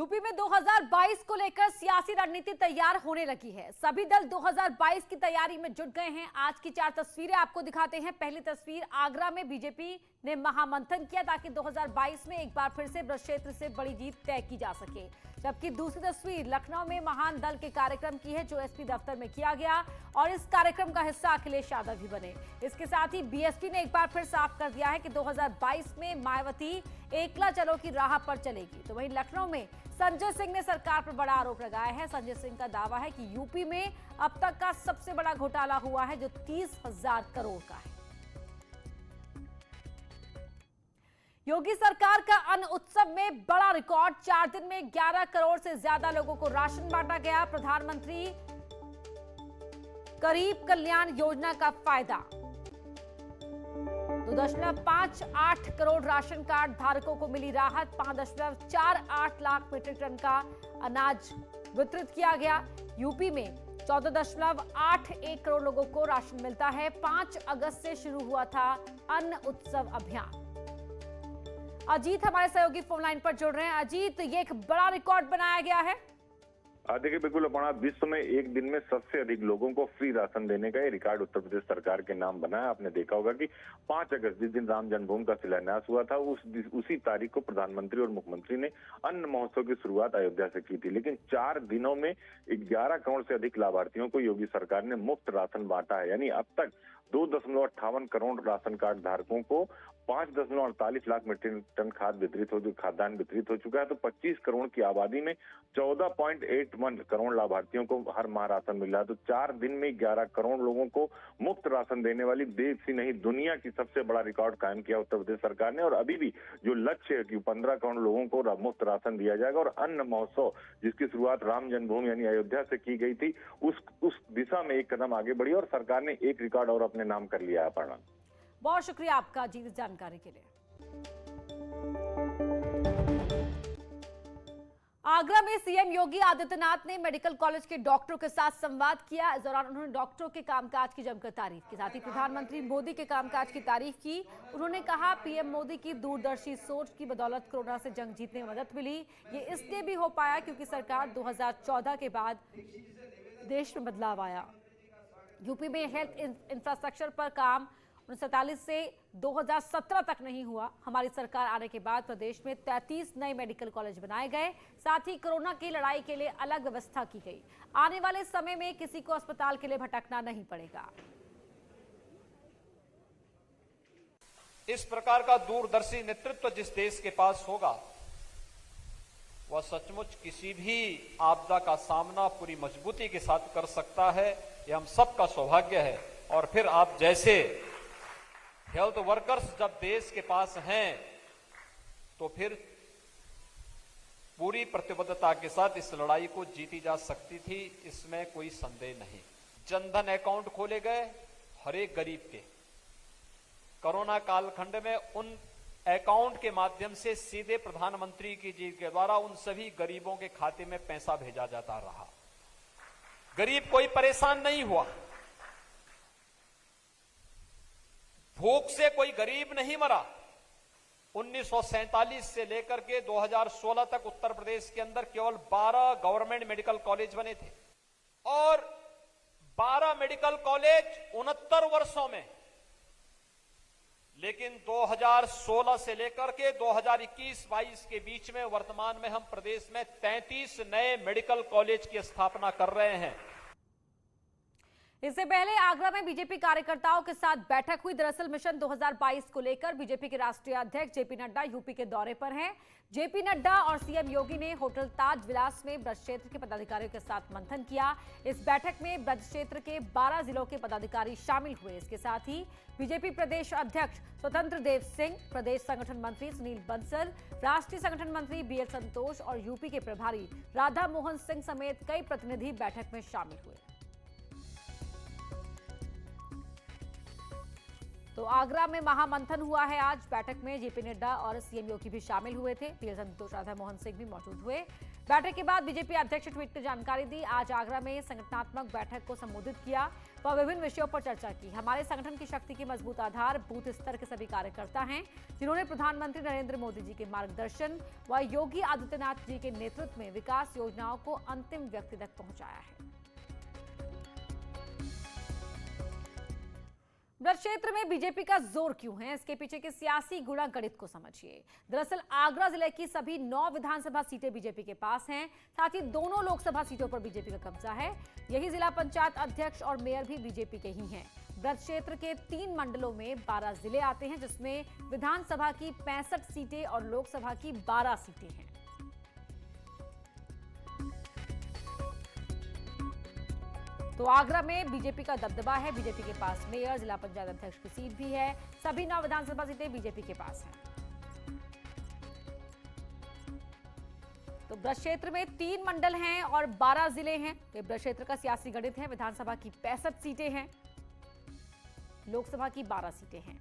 UP में 2022 को लेकर सियासी रणनीति तैयार होने लगी है। सभी दल 2022 की तैयारी में जुट गए हैं। आज की 4 तस्वीरें आपको दिखाते हैं। पहली तस्वीर, आगरा में बीजेपी ने महामंथन किया ताकि 2022 में एक बार फिर से ब्रज क्षेत्र से बड़ी जीत तय की जा सके। जबकि दूसरी तस्वीर लखनऊ में महान दल के कार्यक्रम की है, जो एसपी दफ्तर में किया गया और इस कार्यक्रम का हिस्सा अखिलेश यादव भी बने। इसके साथ ही बीएसपी ने एक बार फिर साफ कर दिया है कि 2022 में मायावती एकला चलो की राह पर चलेगी। तो वहीं लखनऊ में संजय सिंह ने सरकार पर बड़ा आरोप लगाया है। संजय सिंह का दावा है कि यूपी में अब तक का सबसे बड़ा घोटाला हुआ है, जो 30,000 करोड़ का है। योगी सरकार का अन्न उत्सव में बड़ा रिकॉर्ड, 4 दिन में 11 करोड़ से ज्यादा लोगों को राशन बांटा गया। प्रधानमंत्री गरीब कल्याण योजना का फायदा, 2.58 करोड़ राशन कार्ड धारकों को मिली राहत। 5.48 लाख मीट्रिक टन का अनाज वितरित किया गया। यूपी में 14.81 करोड़ लोगों को राशन मिलता है। 5 अगस्त से शुरू हुआ था अन्न उत्सव अभियान। अजीत हमारे सहयोगी फोन लाइन पर जुड़ रहे हैं। अजीत, ये एक बड़ा रिकॉर्ड बनाया गया है। देखिए, बिल्कुल अपना विश्व में एक दिन में सबसे अधिक लोगों को फ्री राशन देने का ये रिकॉर्ड उत्तर प्रदेश सरकार के नाम बना है। आपने देखा होगा कि 5 अगस्त जिस दिन राम जन्मभूमि का शिलान्यास हुआ था, उसी तारीख को प्रधानमंत्री और मुख्यमंत्री ने अन्न महोत्सव की शुरुआत अयोध्या से की थी। लेकिन 4 दिनों में 11 करोड़ से अधिक लाभार्थियों को योगी सरकार ने मुफ्त राशन बांटा है। यानी अब तक 2.58 करोड़ राशन कार्ड धारकों को 5.48 लाख मीट्रिक टन खाद्यान्न वितरित हो चुका है। तो 25 करोड़ की आबादी में 14.81 करोड़ लाभार्थियों को हर माह राशन मिल रहा है। तो 4 दिन में 11 करोड़ लोगों को मुफ्त राशन देने वाली देश ही नहीं दुनिया की सबसे बड़ा रिकॉर्ड कायम किया उत्तर प्रदेश सरकार ने। और अभी भी जो लक्ष्य है कि 15 करोड़ लोगों को मुफ्त राशन दिया जाएगा और अन्न महोत्सव जिसकी शुरुआत राम जन्मभूमि यानी अयोध्या से की गई थी, उस दिशा में एक कदम आगे बढ़ी और सरकार ने एक रिकॉर्ड और अपने नाम कर लिया है। अपर्णा, बहुत शुक्रिया आपका जी इस जानकारी के लिए। आगरा में सीएम योगी आदित्यनाथ ने मेडिकल कॉलेज के डॉक्टरों के साथ संवाद किया। इस दौरान उन्होंने डॉक्टरों के कामकाज की जमकर तारीफ की, साथ ही प्रधानमंत्री मोदी के कामकाज की तारीफ की। उन्होंने कहा, पीएम मोदी की दूरदर्शी सोच की बदौलत कोरोना से जंग जीतने में मदद मिली। ये इसलिए भी हो पाया क्योंकि सरकार 2014 के बाद देश में बदलाव आया। यूपी में हेल्थ इंफ्रास्ट्रक्चर पर काम 1947 से 2017 तक नहीं हुआ। हमारी सरकार आने के बाद प्रदेश में 33 नए मेडिकल कॉलेज बनाए गए। साथ ही कोरोना की लड़ाई के लिए अलग व्यवस्था की गई। आने वाले समय में किसी को अस्पताल के लिए भटकना नहीं पड़ेगा। इस प्रकार का दूरदर्शी नेतृत्व जिस देश के पास होगा, वह सचमुच किसी भी आपदा का सामना पूरी मजबूती के साथ कर सकता है। यह हम सबका सौभाग्य है। और फिर आप जैसे हेल्थ वर्कर्स जब देश के पास हैं, तो फिर पूरी प्रतिबद्धता के साथ इस लड़ाई को जीती जा सकती थी, इसमें कोई संदेह नहीं। जनधन अकाउंट खोले गए हर एक गरीब के। कोरोना कालखंड में उन अकाउंट के माध्यम से सीधे प्रधानमंत्री जी के द्वारा उन सभी गरीबों के खाते में पैसा भेजा जाता रहा। गरीब कोई परेशान नहीं हुआ। भूख से कोई गरीब नहीं मरा। 1947 से लेकर के 2016 तक उत्तर प्रदेश के अंदर केवल 12 गवर्नमेंट मेडिकल कॉलेज बने थे और 12 मेडिकल कॉलेज 69 वर्षों में। लेकिन 2016 से लेकर के 2021-22 के बीच में वर्तमान में हम प्रदेश में 33 नए मेडिकल कॉलेज की स्थापना कर रहे हैं। इससे पहले आगरा में बीजेपी कार्यकर्ताओं के साथ बैठक हुई। दरअसल मिशन 2022 को लेकर बीजेपी के राष्ट्रीय अध्यक्ष जेपी नड्डा यूपी के दौरे पर हैं। जेपी नड्डा और सीएम योगी ने होटल ताज विलास में ब्रज क्षेत्र के पदाधिकारियों के साथ मंथन किया। इस बैठक में ब्रज क्षेत्र के 12 जिलों के पदाधिकारी शामिल हुए। इसके साथ ही बीजेपी प्रदेश अध्यक्ष स्वतंत्र देव सिंह, प्रदेश संगठन मंत्री सुनील बंसल, राष्ट्रीय संगठन मंत्री बीएल संतोष और यूपी के प्रभारी राधा मोहन सिंह समेत कई प्रतिनिधि बैठक में शामिल हुए। तो तो आगरा में महामंथन हुआ है आज। बैठक में जेपी नड्डा और सीएम योगी भी शामिल हुए थे। पीएल संतोष राधा मोहन सिंह भी मौजूद हुए। बैठक के बाद बीजेपी अध्यक्ष ट्वीट कर जानकारी दी। आज आगरा में संगठनात्मक बैठक को संबोधित किया व विभिन्न विषयों पर चर्चा की। हमारे संगठन की शक्ति की मजबूत आधार बूथ स्तर के सभी कार्यकर्ता हैं, जिन्होंने प्रधानमंत्री नरेंद्र मोदी जी के मार्गदर्शन व योगी आदित्यनाथ जी के नेतृत्व में विकास योजनाओं को अंतिम व्यक्ति तक पहुंचाया है। ब्रज क्षेत्र में बीजेपी का जोर क्यों है, इसके पीछे के सियासी गुणा गणित को समझिए। दरअसल आगरा जिले की सभी 9 विधानसभा सीटें बीजेपी के पास हैं, साथ ही दोनों लोकसभा सीटों पर बीजेपी का कब्जा है। यही जिला पंचायत अध्यक्ष और मेयर भी बीजेपी के ही हैं। ब्रज क्षेत्र के 3 मंडलों में 12 जिले आते हैं, जिसमें विधानसभा की 65 सीटें और लोकसभा की 12 सीटें हैं। तो आगरा में बीजेपी का दबदबा है। बीजेपी के पास मेयर, जिला पंचायत अध्यक्ष की सीट भी है। सभी 9 विधानसभा सीटें बीजेपी के पास हैं। तो ब्रज क्षेत्र में 3 मंडल हैं और 12 जिले हैं। ये ब्रज क्षेत्र का सियासी गणित है। विधानसभा की 65 सीटें हैं, लोकसभा की 12 सीटें हैं।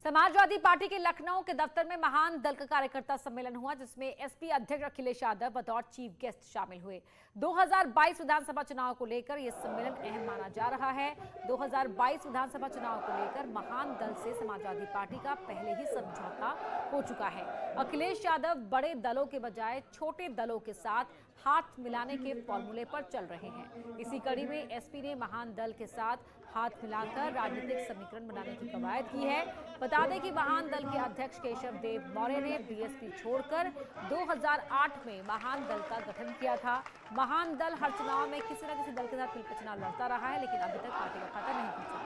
समाजवादी पार्टी के लखनऊ के दफ्तर में महान दल का कार्यकर्ता सम्मेलन हुआ, जिसमें एसपी अध्यक्ष अखिलेश यादव बतौर चीफ गेस्ट शामिल हुए। 2022 विधानसभा चुनाव को लेकर यह सम्मेलन अहम माना जा रहा है। 2022 विधानसभा चुनाव को लेकर महान दल से समाजवादी पार्टी का पहले ही समझौता हो चुका है। अखिलेश यादव बड़े दलों के बजाय छोटे दलों के साथ हाथ मिलाने के फॉर्मूले पर चल रहे हैं। इसी कड़ी में एसपी ने महान दल के साथ हाथ मिलाकर राजनीतिक समीकरण बनाने की कवायद की है। बता दें कि महान दल के अध्यक्ष केशव देव मौर्य ने बीएसपी छोड़कर 2008 में महान दल का गठन किया था। महान दल हर चुनाव में किसी न किसी दल के साथ मिलकर चुनाव लड़ता रहा है, लेकिन अभी तक पार्टी का खाता नहीं खुला।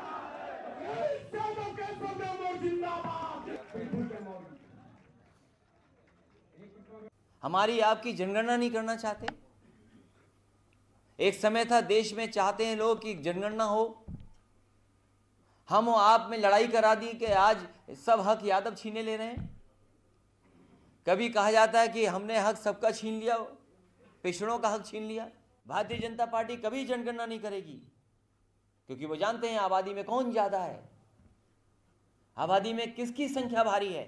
हमारी आपकी जनगणना नहीं करना चाहते। एक समय था देश में चाहते हैं लोग कि जनगणना हो। हम और आप में लड़ाई करा दी कि आज सब हक यादव छीने ले रहे हैं। कभी कहा जाता है कि हमने हक सबका छीन लिया, पिछड़ों का हक छीन लिया। भारतीय जनता पार्टी कभी जनगणना नहीं करेगी, क्योंकि वो जानते हैं आबादी में कौन ज्यादा है, आबादी में किसकी संख्या भारी है,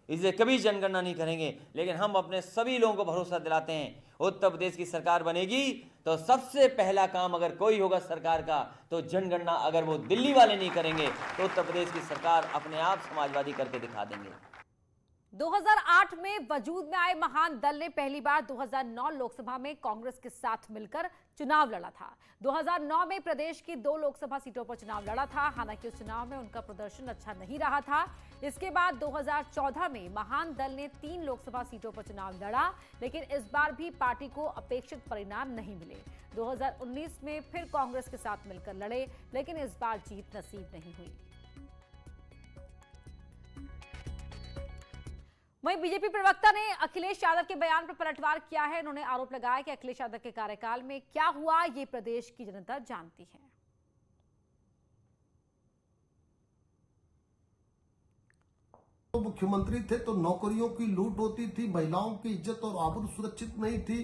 इसलिए कभी जनगणना नहीं करेंगे। लेकिन हम अपने सभी लोगों को भरोसा दिलाते हैं, उत्तर प्रदेश की सरकार बनेगी तो सबसे पहला काम अगर कोई होगा सरकार का तो जनगणना। अगर वो दिल्ली वाले नहीं करेंगे तो उत्तर प्रदेश की सरकार अपने आप समाजवादी करके दिखा देंगे। 2008 में वजूद में आए महान दल ने पहली बार 2009 लोकसभा में कांग्रेस के साथ मिलकर चुनाव लड़ा था। 2009 में प्रदेश की 2 लोकसभा सीटों पर चुनाव लड़ा था। हालांकि उस चुनाव में उनका प्रदर्शन अच्छा नहीं रहा था। इसके बाद 2014 में महान दल ने 3 लोकसभा सीटों पर चुनाव लड़ा, लेकिन इस बार भी पार्टी को अपेक्षित परिणाम नहीं मिले। 2019 में फिर कांग्रेस के साथ मिलकर लड़े, लेकिन इस बार जीत नसीब नहीं हुई। वहीं बीजेपी प्रवक्ता ने अखिलेश यादव के बयान पर पलटवार किया है। उन्होंने आरोप लगाया कि अखिलेश यादव के कार्यकाल में क्या हुआ ये प्रदेश की जनता जानती है। तो मुख्यमंत्री थे तो नौकरियों की लूट होती थी, महिलाओं की इज्जत और आबरू सुरक्षित नहीं थी,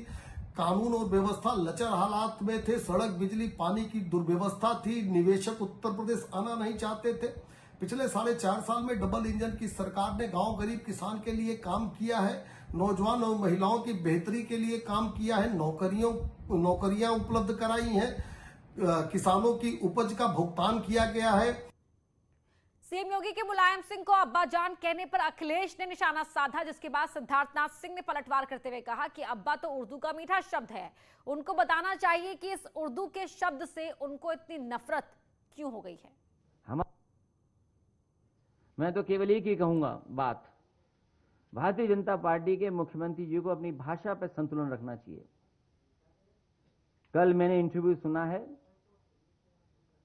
कानून और व्यवस्था लचर हालात में थे, सड़क बिजली पानी की दुर्व्यवस्था थी, निवेशक उत्तर प्रदेश आना नहीं चाहते थे। पिछले 4.5 साल में डबल इंजन की सरकार ने गांव गरीब किसान के लिए काम किया है, नौजवान और महिलाओं की बेहतरी के लिए काम किया है, नौकरियां उपलब्ध कराई हैं, किसानों की उपज का भुगतान किया गया है। सीएम योगी के मुलायम सिंह को अब्बाजान कहने पर अखिलेश ने निशाना साधा, जिसके बाद सिद्धार्थनाथ सिंह ने पलटवार करते हुए कहा कि अब्बा तो उर्दू का मीठा शब्द है, उनको बताना चाहिए कि इस उर्दू के शब्द से उनको इतनी नफरत क्यों हो गई है। मैं तो केवल एक ही कहूंगा बात, भारतीय जनता पार्टी के मुख्यमंत्री जी को अपनी भाषा पर संतुलन रखना चाहिए। कल मैंने इंटरव्यू सुना है,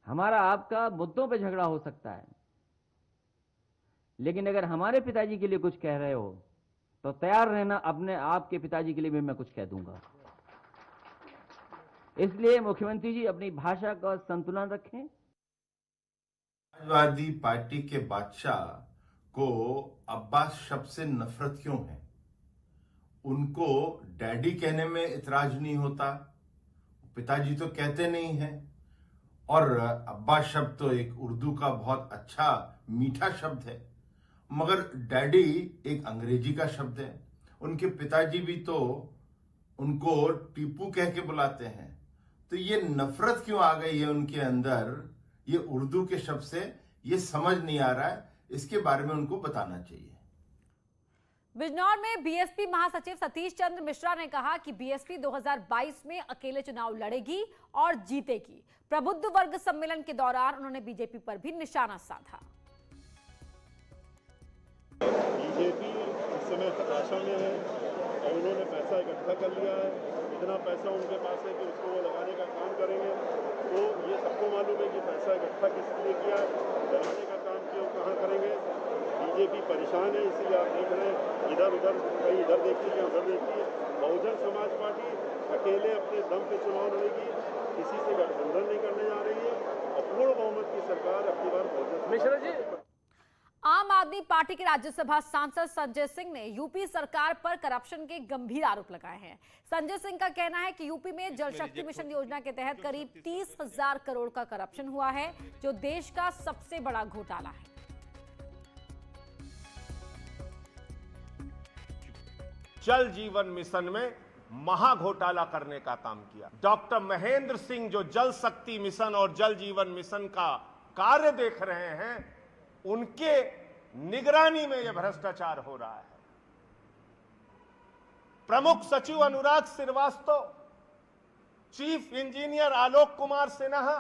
हमारा आपका मुद्दों पे झगड़ा हो सकता है, लेकिन अगर हमारे पिताजी के लिए कुछ कह रहे हो तो तैयार रहना, अपने आपके पिताजी के लिए भी मैं कुछ कह दूंगा। इसलिए मुख्यमंत्री जी अपनी भाषा का संतुलन रखें। समाजवादी पार्टी के बादशाह को अब्बास शब्द से नफरत क्यों है? उनको डैडी कहने में इतराज नहीं होता, पिताजी तो कहते नहीं हैं। और अब्बा शब्द तो एक उर्दू का बहुत अच्छा मीठा शब्द है, मगर डैडी एक अंग्रेजी का शब्द है। उनके पिताजी भी तो उनको टीपू कह के बुलाते हैं। तो ये नफरत क्यों आ गई है उनके अंदर ये उर्दू के शब्द से, ये समझ नहीं आ रहा है। इसके बारे में उनको बताना चाहिए। बिजनौर में बीएसपी महासचिव सतीश चंद्र मिश्रा ने कहा कि बीएसपी 2022 में अकेले चुनाव लड़ेगी और जीतेगी। प्रबुद्ध वर्ग सम्मेलन के दौरान उन्होंने बीजेपी पर भी निशाना साधा। बीजेपी इस समय हताशा में है और उन्होंने पैसा इकट्ठा कर लिया है। इतना पैसा उनके पास है कि उसको वो लगाने का काम करेंगे। तो ये सबको मालूम है कि पैसा इकट्ठा किस लिए किया है, लगाने का काम क्यों कहाँ करेंगे। बीजेपी परेशान है, इसीलिए आप देख रहे हैं इधर उधर, कहीं इधर देखती है उधर देखती है। बहुजन समाज पार्टी अकेले अपने दम पे चुनाव लड़ेगी, किसी से गठबंधन नहीं करने जा रही है। अपूर्ण बहुमत की सरकार अपनी बार बहुजन। आम आदमी पार्टी के राज्यसभा सांसद संजय सिंह ने यूपी सरकार पर करप्शन के गंभीर आरोप लगाए हैं। संजय सिंह का कहना है कि यूपी में जल शक्ति मिशन योजना के तहत करीब 30,000 करोड़ का करप्शन हुआ है, जो देश का सबसे बड़ा घोटाला है। जल जीवन मिशन में महा घोटाला करने का काम किया। डॉक्टर महेंद्र सिंह जो जल शक्ति मिशन और जल जीवन मिशन का कार्य देख रहे हैं, उनके निगरानी में यह भ्रष्टाचार हो रहा है। प्रमुख सचिव अनुराग श्रीवास्तव, चीफ इंजीनियर आलोक कुमार सिन्हा,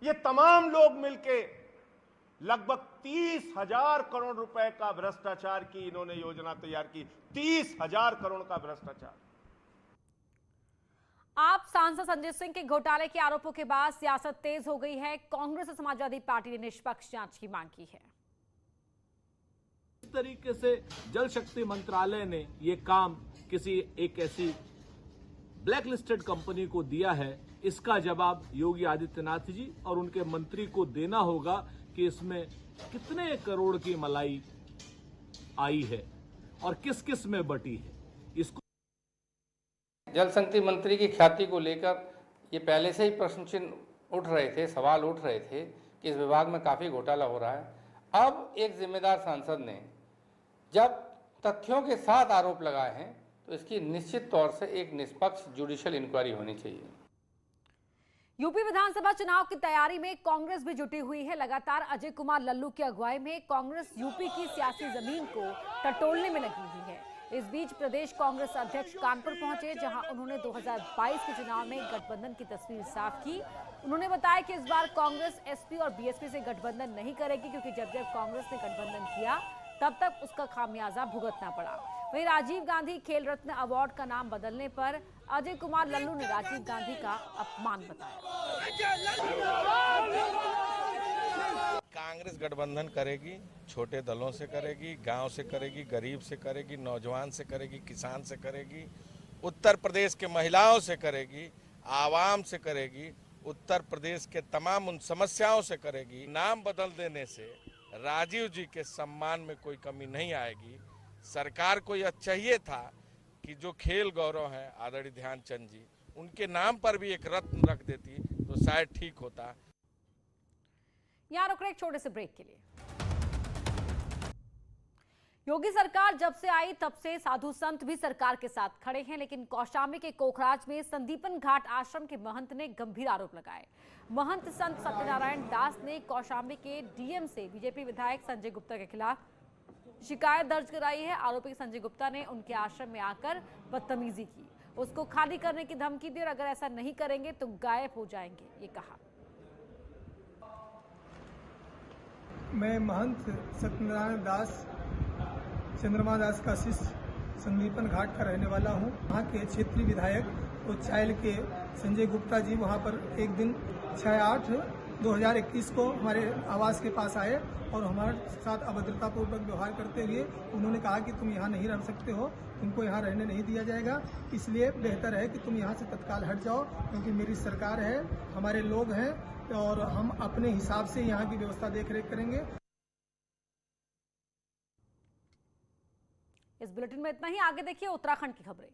ये तमाम लोग मिलके लगभग 30,000 करोड़ रुपए का भ्रष्टाचार की इन्होंने योजना तैयार की। 30,000 करोड़ का भ्रष्टाचार। आप सांसद संजय सिंह के घोटाले के आरोपों के बाद सियासत तेज हो गई है। कांग्रेस और समाजवादी पार्टी ने निष्पक्ष जांच की मांग की है। इस तरीके से जल शक्ति मंत्रालय ने ये काम किसी एक ऐसी ब्लैक लिस्टेड कंपनी को दिया है, इसका जवाब योगी आदित्यनाथ जी और उनके मंत्री को देना होगा कि इसमें कितने करोड़ की मलाई आई है और किस किस में बटी है। इसको जल शक्ति मंत्री की ख्याति को लेकर ये पहले से ही प्रश्न चिन्ह उठ रहे थे, सवाल उठ रहे थे कि इस विभाग में काफ़ी घोटाला हो रहा है। अब एक जिम्मेदार सांसद ने जब तथ्यों के साथ आरोप लगाए हैं तो इसकी निश्चित तौर से एक निष्पक्ष जुडिशियल इंक्वायरी होनी चाहिए। यूपी विधानसभा चुनाव की तैयारी में कांग्रेस भी जुटी हुई है। लगातार अजय कुमार लल्लू की अगुवाई में कांग्रेस यूपी की सियासी जमीन को टटोलने में लगी हुई है। इस बीच प्रदेश कांग्रेस अध्यक्ष कानपुर पहुंचे, जहां उन्होंने 2022 के चुनाव में गठबंधन की तस्वीर साफ की। उन्होंने बताया कि इस बार कांग्रेस एसपी और बीएसपी से गठबंधन नहीं करेगी, क्योंकि जब कांग्रेस ने गठबंधन किया तब तक उसका खामियाजा भुगतना पड़ा। वहीं राजीव गांधी खेल रत्न अवार्ड का नाम बदलने पर अजय कुमार लल्लू ने राजीव गांधी का अपमान बताया। कांग्रेस गठबंधन करेगी, छोटे दलों से करेगी, गांव से करेगी, गरीब से करेगी, नौजवान से करेगी, किसान से करेगी, उत्तर प्रदेश के महिलाओं से करेगी, आवाम से करेगी, उत्तर प्रदेश के तमाम उन समस्याओं से करेगी। नाम बदल देने से राजीव जी के सम्मान में कोई कमी नहीं आएगी। सरकार को यह चाहिए था कि जो खेल गौरव है आदरणीय ध्यानचंद जी, उनके नाम पर भी एक रत्न रख देती तो शायद ठीक होता। यहां रुक रहे एक छोटे से ब्रेक के लिए। योगी सरकार जब से आई तब से साधु संत भी सरकार के साथ खड़े हैं, लेकिन कौशाम्बी के कोखराज में संदीपन घाट आश्रम के महंत ने गंभीर आरोप लगाए। महंत संत सत्यनारायण दास ने कौशाम्बी के डीएम से बीजेपी विधायक संजय गुप्ता के खिलाफ शिकायत दर्ज कराई है। आरोपी संजय गुप्ता ने उनके आश्रम में आकर बदतमीजी की, उसको खाली करने की धमकी दी और अगर ऐसा नहीं करेंगे तो गायब हो जाएंगे, ये कहा। मैं महंत सत्यनारायण दास चंद्रमा दास का शिष्य संदीपन घाट का रहने वाला हूँ। वहाँ के क्षेत्रीय विधायक और चाइल के संजय गुप्ता जी वहाँ पर एक दिन 6/8/2021 को हमारे आवास के पास आए और हमारे साथ अभद्रतापूर्वक व्यवहार करते हुए उन्होंने कहा कि तुम यहाँ नहीं रह सकते हो, तुमको यहाँ रहने नहीं दिया जाएगा, इसलिए बेहतर है कि तुम यहाँ से तत्काल हट जाओ, क्योंकि मेरी सरकार है, हमारे लोग हैं और हम अपने हिसाब से यहाँ की व्यवस्था देख रेख करेंगे। इस बुलेटिन में इतना ही। आगे देखिए उत्तराखंड की खबरें।